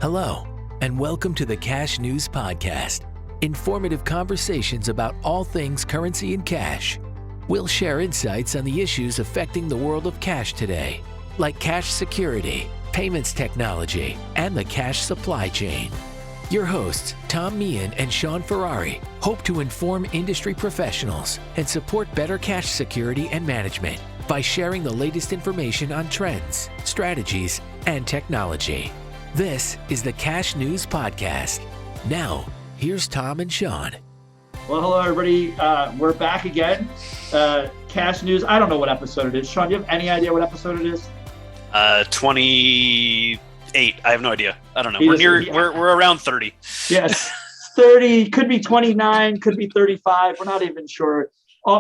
Hello, and welcome to the Cash News Podcast. Informative conversations about all things currency and cash. We'll share insights on the issues affecting the world of cash today, like cash security, payments technology, and the cash supply chain. Your hosts, Tom Meehan and Shaun hope to inform industry professionals and support better cash security and management by sharing the latest information on trends, strategies, and technology. This is the Cash News Podcast. Now, here's Tom and Shaun. Well, hello, everybody. We're back again. Cash News. I don't know what episode it is. Shaun, do you have any idea what episode it is? 28. I have no idea. I don't know. We're around 30. Yes, 30. Could be 29. Could be 35. We're not even sure.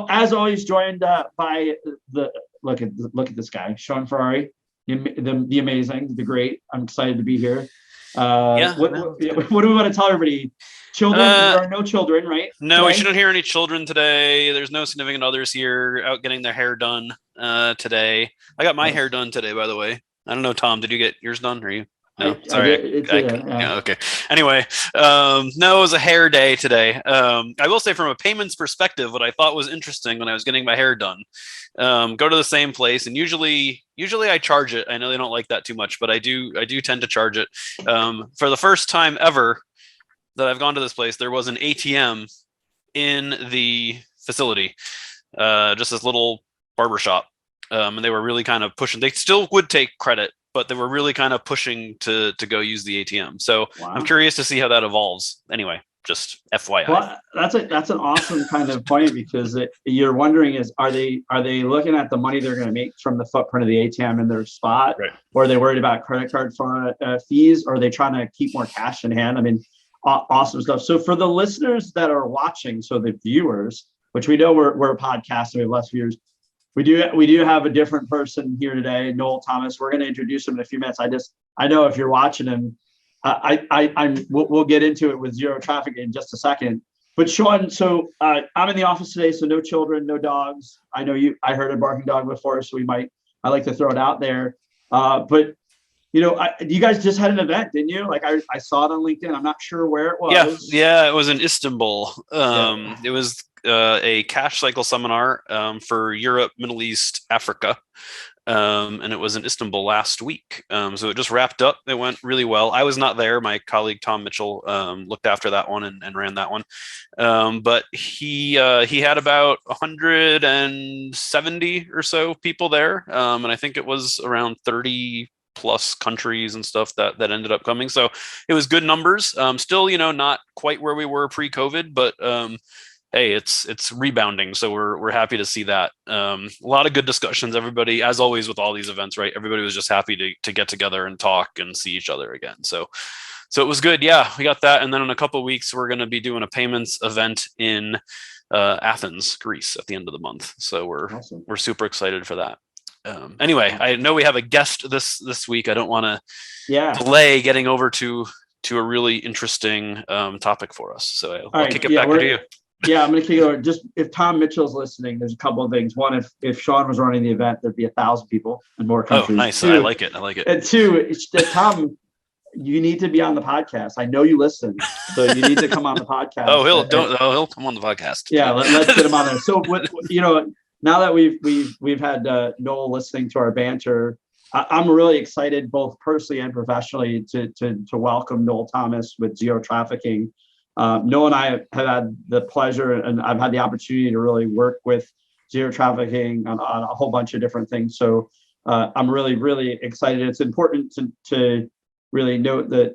As always, joined by the look at this guy, Shaun Ferrari. The amazing, the great. I'm excited to be here. What do we want to tell everybody? Children? There are no children, right? No, today? We shouldn't hear any children today. There's no significant others here out getting their hair done today. I got my hair done today, by the way. I don't know, Tom, did you get yours done? Or you? No, sorry. Okay. Anyway, no, it was a hair day today. I will say from a payments perspective, what I thought was interesting when I was getting my hair done, go to the same place, and usually I charge it. I know they don't like that too much, but I do tend to charge it. For the first time ever that I've gone to this place, there was an ATM in the facility, just this little barbershop. And they were really kind of pushing. They still would take credit, but they were really kind of pushing to go use the ATM. So wow. I'm curious to see how that evolves. Anyway, just FYI. Well, that's an awesome kind of point, because you're wondering are they looking at the money they're going to make from the footprint of the ATM in their spot, right? Or are they worried about credit card fees, or are they trying to keep more cash in hand? I mean, awesome stuff. So for the listeners that are watching, so the viewers, which we know we're a podcast, and we have less viewers. We do have a different person here today, Noel Thomas. We're going to introduce him in a few minutes. I know if you're watching him, we'll get into it with Zero Trafficking in just a second. But Shaun, so I'm in the office today, so no children, no dogs. I know I heard a barking dog before, so I like to throw it out there. But you guys just had an event, didn't you? Like I saw it on LinkedIn. I'm not sure where it was. Yeah, it was in Istanbul. It was a cash cycle seminar for Europe, Middle East, Africa. And it was in Istanbul last week. So it just wrapped up. It went really well. I was not there. My colleague, Tom Mitchell, looked after that one and ran that one. But he had about 170 or so people there. And I think it was around 30 plus countries and stuff that ended up coming. So it was good numbers. Still, not quite where we were pre-COVID, but hey, it's rebounding. So we're happy to see that. A lot of good discussions. Everybody, as always with all these events, right? Everybody was just happy to get together and talk and see each other again. So it was good. Yeah, we got that. And then in a couple of weeks, we're going to be doing a payments event in Athens, Greece at the end of the month. So we're super excited for that. Anyway, I know we have a guest this week. I don't want to delay getting over to a really interesting topic for us. So I'll kick it back to you. Yeah, I'm going to kick it over. Just if Tom Mitchell's listening, there's a couple of things. One, if Shaun was running the event, there'd be 1,000 people in more countries. Oh, nice. Two, I like it. And two, Tom, you need to be on the podcast. I know you listen, so you need to come on the podcast. He'll come on the podcast. Yeah, let's get him on there. So, now that we've had Noel listening to our banter, I'm really excited, both personally and professionally, to welcome Noel Thomas with Zero Trafficking. Noel and I have had the pleasure, and I've had the opportunity to really work with Zero Trafficking on a whole bunch of different things. So I'm really, really excited. It's important to really note that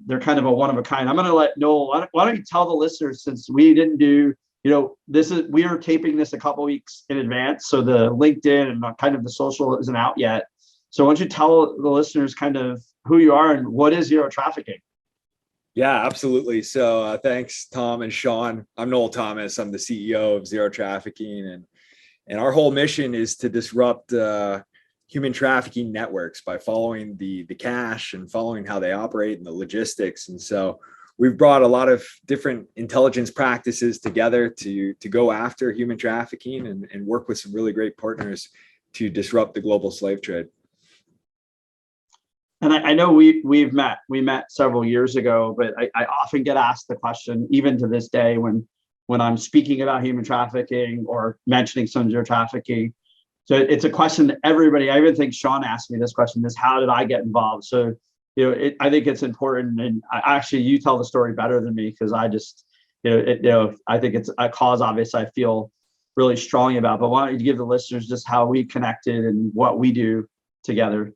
they're kind of a one of a kind. I'm going to let Noel, why don't you tell the listeners, since we didn't do, we are taping this a couple weeks in advance, so the LinkedIn and kind of the social isn't out yet. So why don't you tell the listeners kind of who you are and what is Zero Trafficking? Yeah, absolutely. So thanks, Tom and Shaun. I'm Noel Thomas. I'm the CEO of Zero Trafficking, and our whole mission is to disrupt human trafficking networks by following the cash and following how they operate and the logistics. And so we've brought a lot of different intelligence practices together to go after human trafficking and work with some really great partners to disrupt the global slave trade. And I know we met several years ago, but I often get asked the question, even to this day, when I'm speaking about human trafficking or mentioning some zero trafficking. So it's a question that everybody, I even think Shaun asked me this question, is how did I get involved? So, I think it's important, and actually you tell the story better than me, because I just, I think it's a cause, obviously, I feel really strongly about, but why don't you give the listeners just how we connected and what we do together?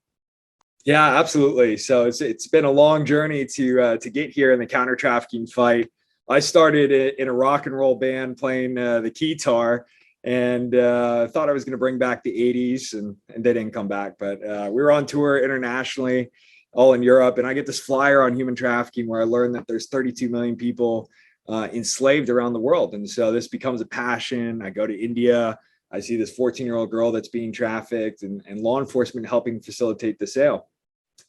Yeah, absolutely. So it's been a long journey to get here in the counter trafficking fight. I started in a rock and roll band playing the guitar, and thought I was going to bring back the 80s, and they didn't come back. But we were on tour internationally, all in Europe, and I get this flyer on human trafficking where I learned that there's 32 million people enslaved around the world. And so this becomes a passion. I go to India. I see this 14-year-old girl that's being trafficked, and law enforcement helping facilitate the sale.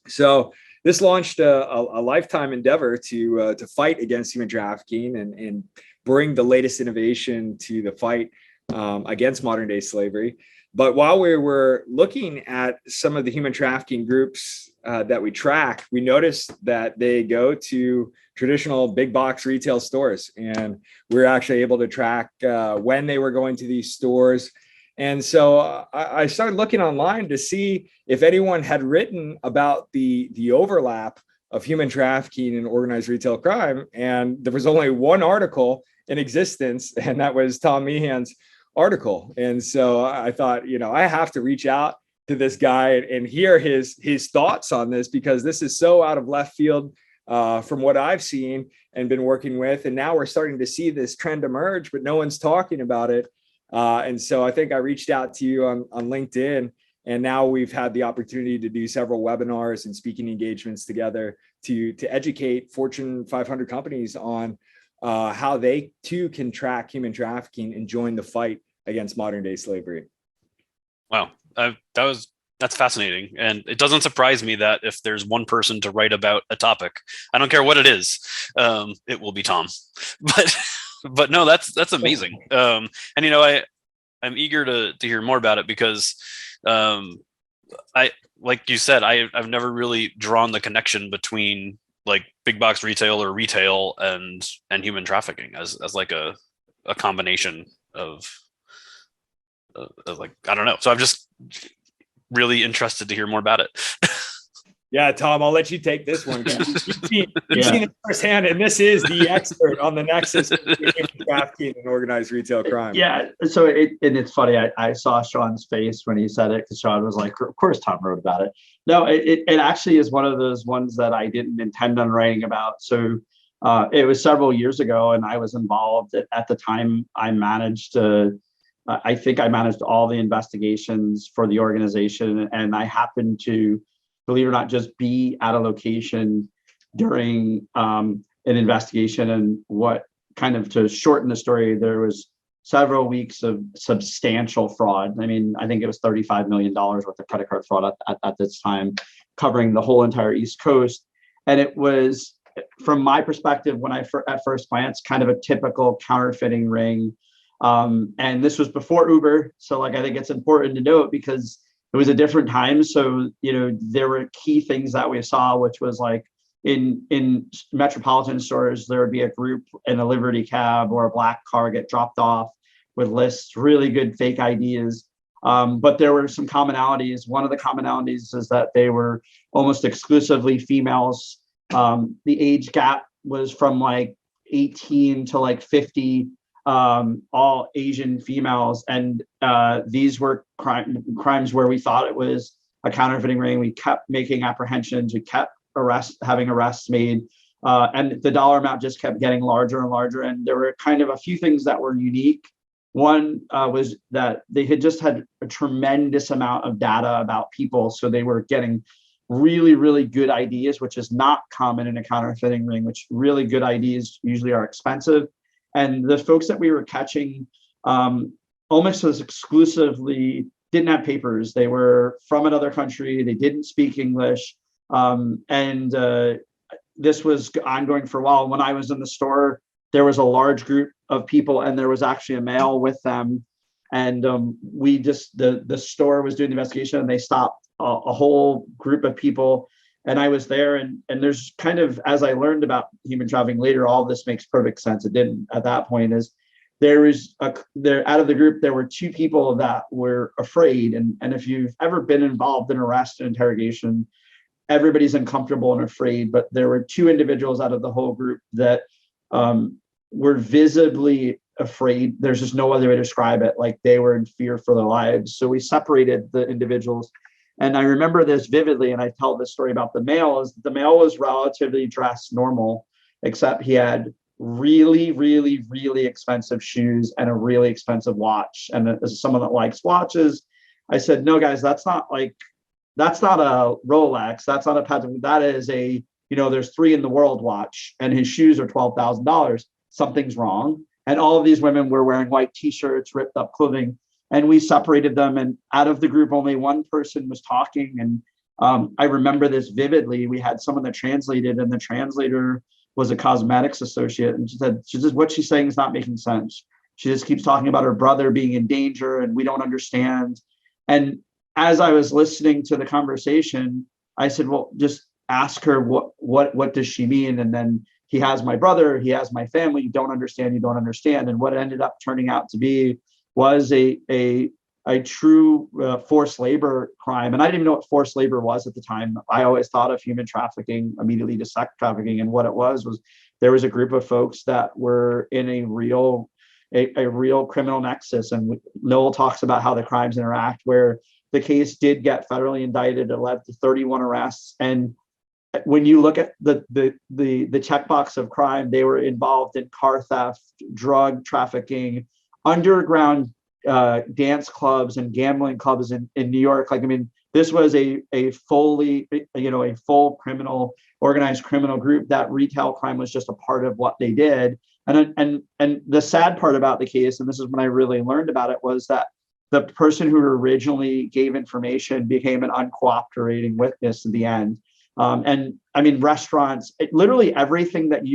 So this launched a lifetime endeavor to fight against human trafficking and bring the latest innovation to the fight against modern day slavery. But while we were looking at some of the human trafficking groups that we track, we noticed that they go to traditional big box retail stores, and we're actually able to track when they were going to these stores. And so I started looking online to see if anyone had written about the overlap of human trafficking and organized retail crime. And there was only one article in existence, and that was Tom Meehan's article. And so I thought, I have to reach out to this guy and hear his thoughts on this, because this is so out of left field from what I've seen and been working with. And now we're starting to see this trend emerge, but no one's talking about it. And so I think I reached out to you on LinkedIn, and now we've had the opportunity to do several webinars and speaking engagements together to educate Fortune 500 companies on how they too can track human trafficking and join the fight against modern day slavery. Wow. That's fascinating. And it doesn't surprise me that if there's one person to write about a topic, I don't care what it is, it will be Tom. But no, that's amazing. And I'm eager to hear more about it, because like you said, I've never really drawn the connection between like big box retail or retail and human trafficking as like a combination of like, I don't know. So I'm just really interested to hear more about it. Yeah, Tom, I'll let you take this one. You've seen it firsthand, and this is the expert on the nexus between trafficking and organized retail crime. Yeah, so it's funny. I saw Shaun's face when he said it, because Shaun was like, "Of course, Tom wrote about it." No, it actually is one of those ones that I didn't intend on writing about. So it was several years ago, and I was involved at the time. I managed I think I managed all the investigations for the organization, and I happened to, believe it or not, just be at a location during an investigation. And what kind of, to shorten the story, there was several weeks of substantial fraud. I mean, I think it was $35 million worth of credit card fraud at this time, covering the whole entire East Coast. And it was, from my perspective, when I at first glance, kind of a typical counterfeiting ring. And this was before Uber. So like, I think it's important to note, because it was a different time. So, there were key things that we saw, which was like in metropolitan stores, there would be a group in a Liberty cab or a black car get dropped off with lists, really good fake IDs. But there were some commonalities. One of the commonalities is that they were almost exclusively females. The age gap was from like 18 to like 50. All Asian females, and these were crimes where we thought it was a counterfeiting ring. We kept making apprehensions, we kept having arrests made, and the dollar amount just kept getting larger and larger. And there were kind of a few things that were unique. One was that they had just had a tremendous amount of data about people, so they were getting really, really good IDs, which is not common in a counterfeiting ring, which really good IDs usually are expensive. And the folks that we were catching almost as exclusively didn't have papers. They were from another country. They didn't speak English. And this was ongoing for a while. When I was in the store, there was a large group of people, and there was actually a male with them. And the store was doing the investigation, and they stopped a whole group of people. And I was there, and there's kind of, as I learned about human trafficking later, all this makes perfect sense. It didn't at that point. Is there out of the group, there were two people that were afraid. And if you've ever been involved in arrest and interrogation, everybody's uncomfortable and afraid. But there were two individuals out of the whole group that were visibly afraid. There's just no other way to describe it. Like they were in fear for their lives. So we separated the individuals. And I remember this vividly, and I tell this story about the male, is the male was relatively dressed normal, except he had really, really, really expensive shoes and a really expensive watch. And as someone that likes watches, I said, no, guys, that's not a Rolex. That's not a Patek. That is a, there's 3 in the world watch, and his shoes are $12,000. Something's wrong. And all of these women were wearing white t-shirts, ripped up clothing. And we separated them, and out of the group, only one person was talking. And I remember this vividly. We had someone that translated, and the translator was a cosmetics associate. And she said, what she's saying is not making sense. She just keeps talking about her brother being in danger, and we don't understand. And as I was listening to the conversation, I said, well, just ask her, what does she mean? And then, he has my brother, he has my family, you don't understand. And what it ended up turning out to be was a true forced labor crime. And I didn't even know what forced labor was at the time. I always thought of human trafficking immediately to sex trafficking. And what it was there was a group of folks that were in a real criminal nexus. And Noel talks about how the crimes interact, where the case did get federally indicted. It led to 31 arrests. And when you look at the checkbox of crime, they were involved in car theft, drug trafficking, underground dance clubs and gambling clubs in New York. This was a full organized criminal group. That retail crime was just a part of what they did. And the sad part about the case, and this is when I really learned about it, was that the person who originally gave information became an uncooperating witness in the end. Restaurants, literally everything when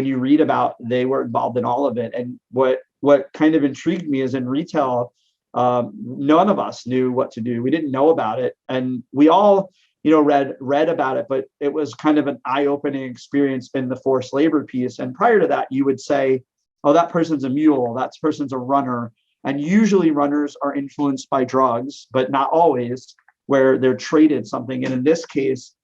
you read about, they were involved in all of it. And what kind of intrigued me is in retail, none of us knew what to do. We didn't know about it. And we all, read about it, but it was kind of an eye-opening experience in the forced labor piece. And prior to that, you would say, oh, that person's a mule, that person's a runner. And usually runners are influenced by drugs, but not always, where they're traded something. And in this case,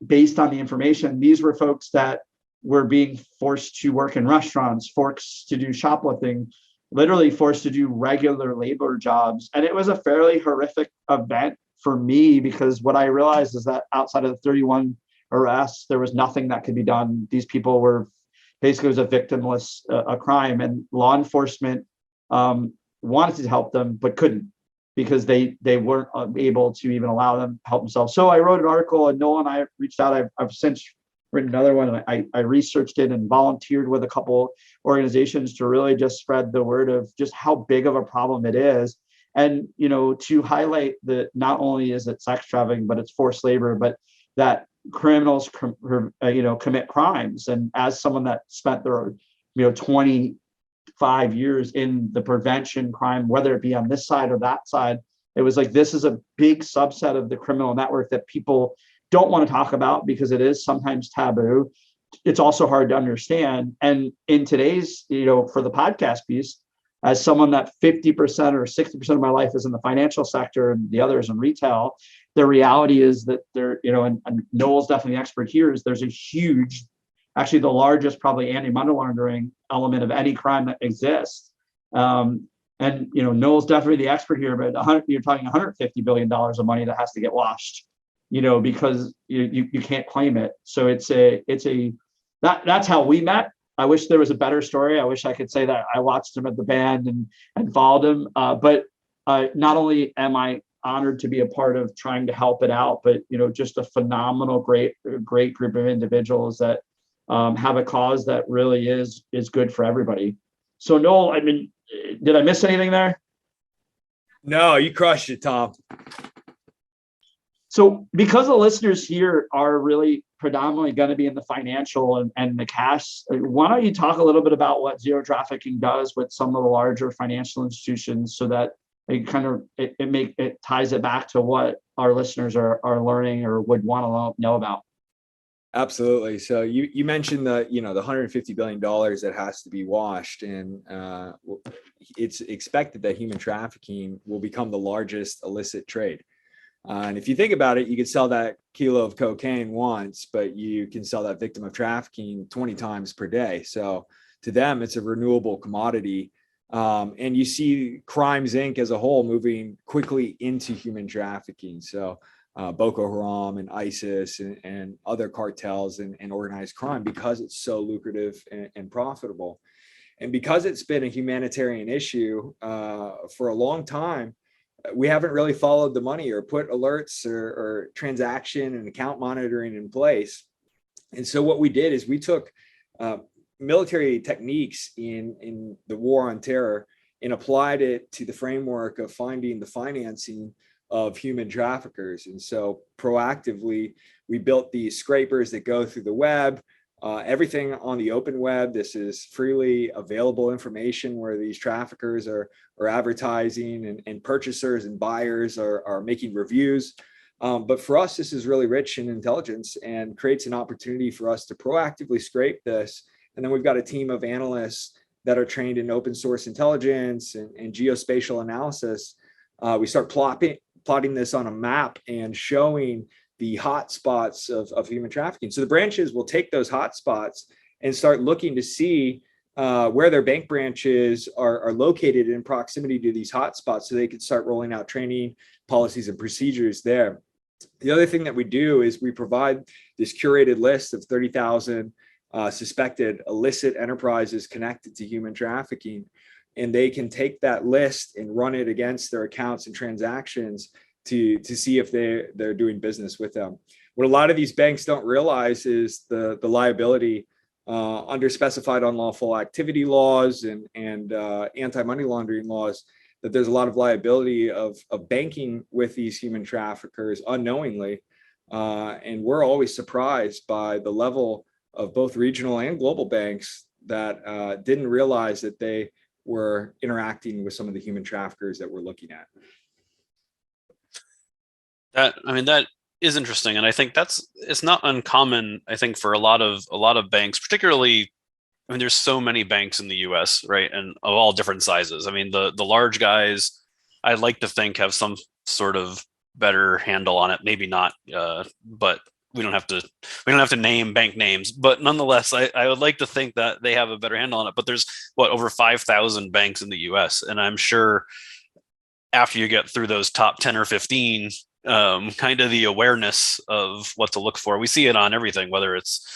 based on the information, these were folks that were being forced to work in restaurants, forced to do shoplifting, literally forced to do regular labor jobs. And it was a fairly horrific event for me, because what I realized is that outside of the 31 arrests, there was nothing that could be done. These people were basically, it was a victimless a crime, and law enforcement wanted to help them, but couldn't, because they weren't able to even allow them to help themselves. So I wrote an article, and Noel and I reached out. I've since written another one, and I researched it and volunteered with a couple organizations to really just spread the word of just how big of a problem it is. And, to highlight that not only is it sex trafficking, but it's forced labor, but that criminals, commit crimes. And as someone that spent their, 25 years in the prevention crime, whether it be on this side or that side, it was like, this is a big subset of the criminal network that people don't want to talk about because it is sometimes taboo. It's also hard to understand. And in today's, for the podcast piece, as someone that 50% or 60% of my life is in the financial sector and the others in retail, the reality is that there, and Noel's definitely the expert here, is there's a huge, actually the largest probably anti-money laundering element of any crime that exists. And Noel's definitely the expert here, but you're talking $150 billion of money that has to get washed, because you can't claim it. So that's how we met. I wish there was a better story. I wish I could say that I watched him at the band and followed him. But not only am I honored to be a part of trying to help it out, but just a phenomenal, great group of individuals that have a cause that really is good for everybody. So Noel, did I miss anything there? No, you crushed it, Tom. So because the listeners here are really predominantly going to be in the financial and the cash, why don't you talk a little bit about what Zero Trafficking does with some of the larger financial institutions, so that it ties it back to what our listeners are learning or would want to know about. Absolutely. So you mentioned the $150 billion that has to be washed, and it's expected that human trafficking will become the largest illicit trade. And if you think about it, you could sell that kilo of cocaine once, but you can sell that victim of trafficking 20 times per day. So to them, it's a renewable commodity. And you see Crimes Inc. as a whole moving quickly into human trafficking. So Boko Haram and ISIS and other cartels and organized crime, because it's so lucrative and profitable. And because it's been a humanitarian issue for a long time, we haven't really followed the money or put alerts or transaction and account monitoring in place. And so what we did is we took military techniques in the war on terror and applied it to the framework of finding the financing of human traffickers. And so proactively, we built these scrapers that go through the web, everything on the open web. This is freely available information where these traffickers are advertising, and purchasers and buyers are making reviews. But for us, this is really rich in intelligence and creates an opportunity for us to proactively scrape this. And then we've got a team of analysts that are trained in open source intelligence and geospatial analysis. We start plotting this on a map and showing the hot spots of human trafficking. So the branches will take those hot spots and start looking to see where their bank branches are located in proximity to these hot spots, so they can start rolling out training policies and procedures there. The other thing that we do is we provide this curated list of 30,000 suspected illicit enterprises connected to human trafficking, and they can take that list and run it against their accounts and transactions to see if they're doing business with them. What a lot of these banks don't realize is the liability under specified unlawful activity laws and anti-money laundering laws, that there's a lot of liability of banking with these human traffickers unknowingly. And we're always surprised by the level of both regional and global banks that didn't realize that they were interacting with some of the human traffickers that we're looking at. That is interesting, and I think it's not uncommon. I think for a lot of banks, particularly, there's so many banks in the U.S., right, and of all different sizes. The large guys, I'd like to think, have some sort of better handle on it. Maybe not, but we don't have to name bank names. But nonetheless, I would like to think that they have a better handle on it. But there's over 5,000 banks in the U.S., and I'm sure after you get through those top 10 or 15. Kind of the awareness of what to look for. We see it on everything, whether it's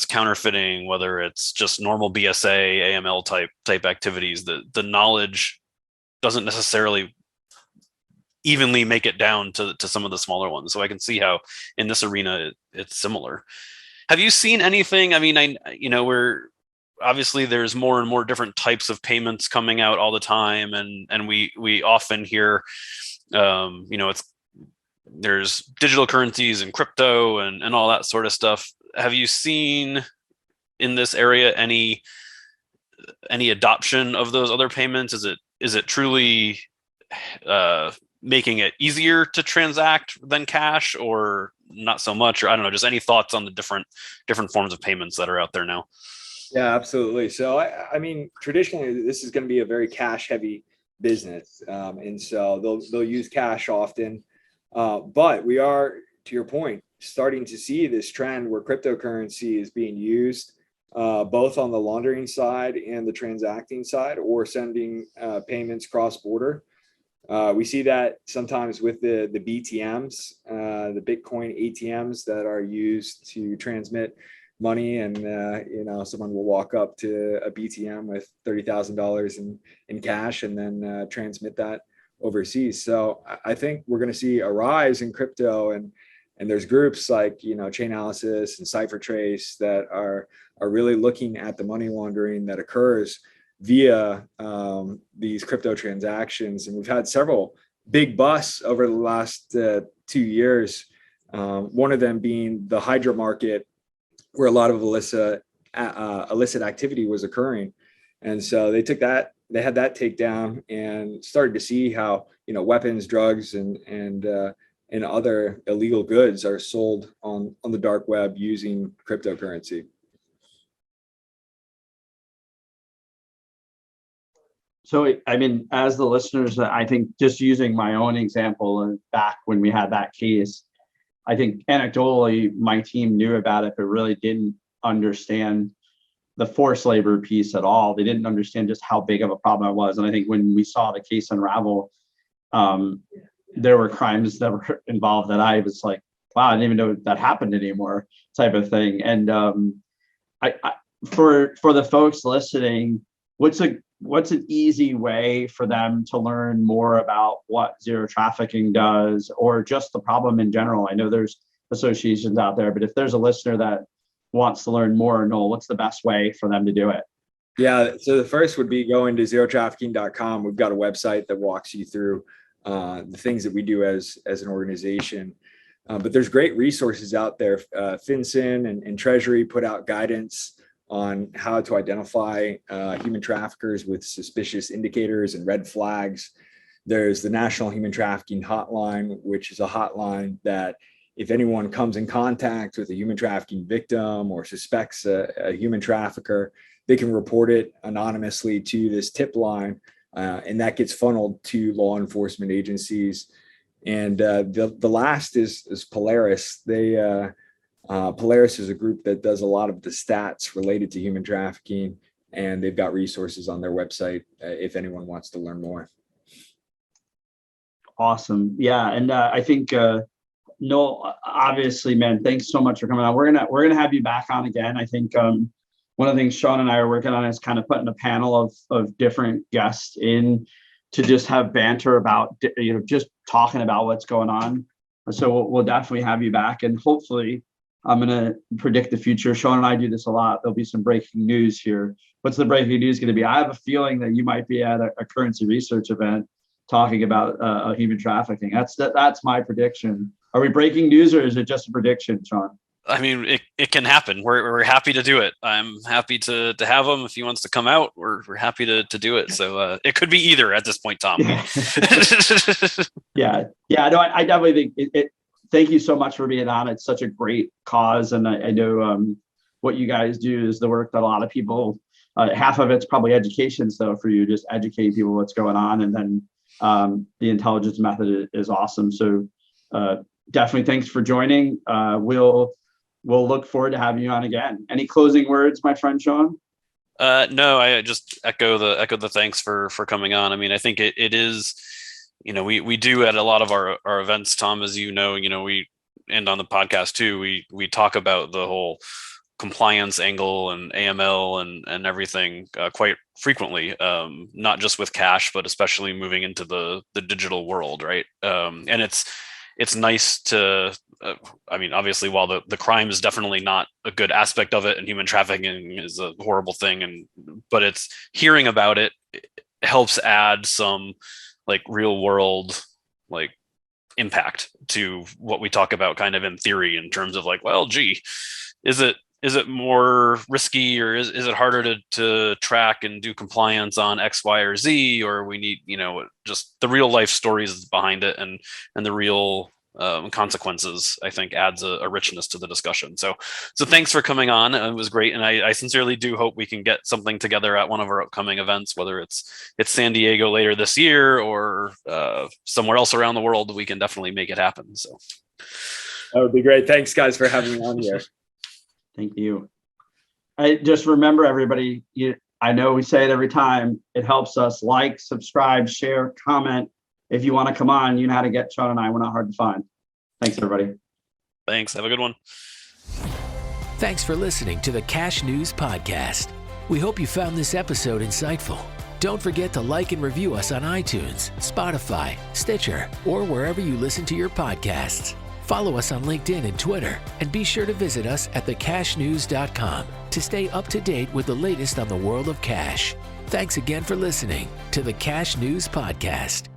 counterfeiting, whether it's just normal BSA, AML type activities. The knowledge doesn't necessarily evenly make it down to some of the smaller ones. So I can see how in this arena it's similar. Have you seen anything? We're obviously, there's more and more different types of payments coming out all the time, and we often hear there's digital currencies and crypto and all that sort of stuff. Have you seen in this area any adoption of those other payments? Is it truly making it easier to transact than cash, or not so much? Or I don't know, just any thoughts on the different forms of payments that are out there now? Yeah, absolutely. So traditionally, this is going to be a very cash heavy business, and so they'll use cash often. But we are, to your point, starting to see this trend where cryptocurrency is being used both on the laundering side and the transacting side, or sending payments cross-border. We see that sometimes with the BTMs, the Bitcoin ATMs that are used to transmit money, and someone will walk up to a BTM with $30,000 in cash and then transmit that overseas. So I think we're going to see a rise in crypto, and there's groups like Chainalysis and CipherTrace that are really looking at the money laundering that occurs via these crypto transactions. And we've had several big busts over the last 2 years. One of them being the Hydra market, where a lot of illicit activity was occurring. And so they took that that takedown and started to see how, weapons, drugs, and other illegal goods are sold on the dark web using cryptocurrency. So, I mean, as the listeners, I think just using my own example back when we had that case, I think anecdotally, my team knew about it, but really didn't understand the forced labor piece at all. They didn't understand just how big of a problem it was. And I think when we saw the case unravel, there were crimes that were involved that I was like, wow, I didn't even know that happened anymore, type of thing. And for the folks listening, what's an easy way for them to learn more about what zero trafficking does, or just the problem in general? I know there's associations out there, but if there's a listener that wants to learn more, Noel, what's the best way for them to do it? Yeah, so the first would be going to zerotrafficking.com. We've got a website that walks you through the things that we do as an organization. But there's great resources out there. FinCEN and Treasury put out guidance on how to identify human traffickers with suspicious indicators and red flags. There's the National Human Trafficking Hotline, which is a hotline that if anyone comes in contact with a human trafficking victim or suspects a human trafficker, they can report it anonymously to this tip line, and that gets funneled to law enforcement agencies. And the last is Polaris. Polaris is a group that does a lot of the stats related to human trafficking, and they've got resources on their website if anyone wants to learn more. Awesome. Yeah. And I think, Noel, obviously, man, thanks so much for coming on. We're gonna have you back on again. I think one of the things Shaun and I are working on is kind of putting a panel of different guests in to just have banter about, just talking about what's going on. So we'll definitely have you back, and hopefully, I'm going to predict the future. Shaun and I do this a lot. There'll be some breaking news here. What's the breaking news going to be? I have a feeling that you might be at a currency research event talking about human trafficking. That's my prediction. Are we breaking news, or is it just a prediction, Shaun? I mean, it can happen. We're happy to do it. I'm happy to have him. If he wants to come out, we're happy to do it. So it could be either at this point, Tom. Yeah. No, I definitely think it. Thank you so much for being on. It's such a great cause. And I know what you guys do is the work that a lot of people, half of it's probably education. So for you, just educating people what's going on. And then the intelligence method is awesome. So definitely thanks for joining. We'll look forward to having you on again. Any closing words, my friend Shaun? No, I just echo the thanks for coming on. I mean, I think it is, we do at a lot of our events, Tom, as we end on the podcast too. We talk about the whole compliance angle and AML and everything quite frequently, not just with cash, but especially moving into the digital world, right? And it's nice to, obviously, while the crime is definitely not a good aspect of it, and human trafficking is a horrible thing, but it's hearing about it helps add some real world impact to what we talk about kind of in theory, in terms of is it more risky, or is it harder to track and do compliance on X, Y, or Z, or we need, just the real life stories behind it and the real consequences, I think adds a richness to the discussion. So thanks for coming on. It was great. And I sincerely do hope we can get something together at one of our upcoming events, whether it's San Diego later this year or somewhere else around the world. We can definitely make it happen. So that would be great. Thanks guys for having me on here. Thank you. I just remember, everybody, I know we say it every time, it helps us like, subscribe, share, comment. If you want to come on, you know how to get Shaun and I. We're not hard to find. Thanks, everybody. Thanks. Have a good one. Thanks for listening to the Cash News Podcast. We hope you found this episode insightful. Don't forget to like and review us on iTunes, Spotify, Stitcher, or wherever you listen to your podcasts. Follow us on LinkedIn and Twitter, and be sure to visit us at thecashnews.com to stay up to date with the latest on the world of cash. Thanks again for listening to the Cash News Podcast.